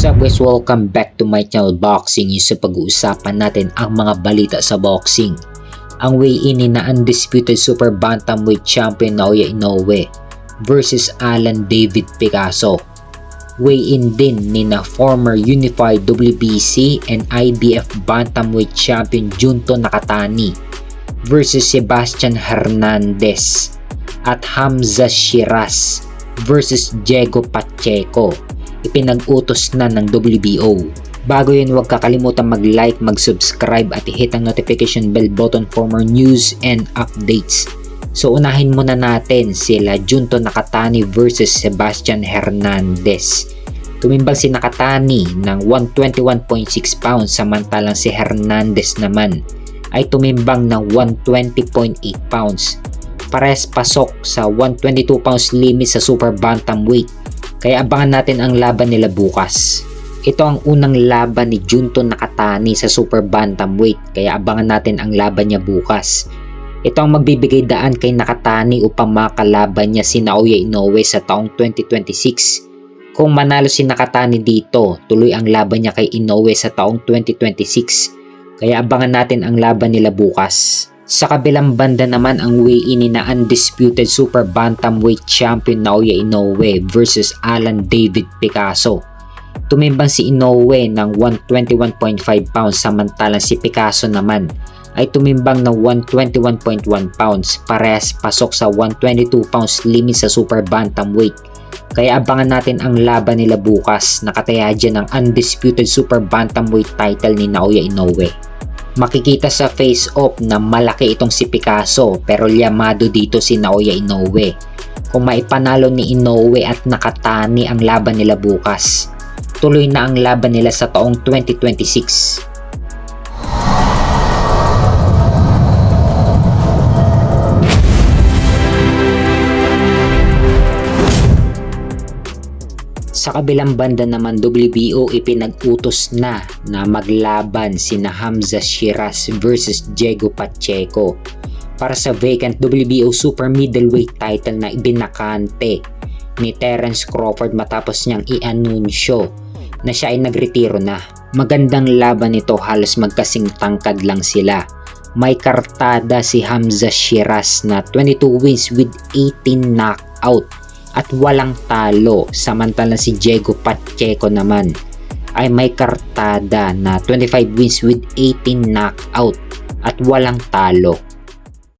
What's up guys, welcome back to my channel Boxing. Yung sa pag-uusapan natin ang mga balita sa boxing. Ang weigh-in ni na undisputed super bantamweight champion Naoya Inoue versus Alan David Picasso. Weigh-in din ni na former unified WBC and IBF bantamweight champion Junto Nakatani versus Sebastian Hernandez at Hamza Shiraz versus Diego Pacheco. Ipinag-utos na ng WBO. Bago yun, huwag kakalimutan mag-like, mag-subscribe at i-hit ang notification bell button for more news and updates. So unahin muna natin sila Junto Nakatani versus Sebastian Hernandez. Tumimbang si Nakatani ng 121.6 pounds samantalang si Hernandez naman ay tumimbang ng 120.8 pounds. Parehas pasok sa 122 pounds limit sa super bantamweight. Kaya abangan natin ang laban nila bukas. Ito ang unang laban ni Junto Nakatani sa super bantamweight, kaya abangan natin ang laban niya bukas. Ito ang magbibigay daan kay Nakatani upang makalaban niya si Naoya Inoue sa taong 2026. Kung manalo si Nakatani dito, tuloy ang laban niya kay Inoue sa taong 2026. Kaya abangan natin ang laban nila bukas. Sa kabilang banda naman ang weigh-in ni na undisputed super bantamweight champion Naoya Inoue versus Alan David Picasso. Tumimbang si Inoue ng 121.5 pounds samantalang si Picasso naman ay tumimbang ng 121.1 pounds. Parehas pasok sa 122 pounds limit sa super bantamweight. Kaya abangan natin ang laban nila bukas. Nakataya dyan ang undisputed super bantamweight title ni Naoya Inoue. Makikita sa face-off na malaki itong si Picasso pero liyamado dito si Naoya Inoue. Kung maipanalo ni Inoue at Nakatani ang laban nila bukas, tuloy na ang laban nila sa taong 2026. Sa kabilang banda naman, WBO ipinag-utos na maglaban sina Hamza Shiraz versus Diego Pacheco para sa vacant WBO super middleweight title na ibinakante ni Terence Crawford matapos niyang i-anunsyo na siya ay nagretiro na. Magandang laban ito, halos magkasing tangkad lang sila. May kartada si Hamza Shiraz na 22 wins with 18 knockout at walang talo, samantalang si Diego Pacheco naman ay may kartada na 25 wins with 18 knockout at walang talo.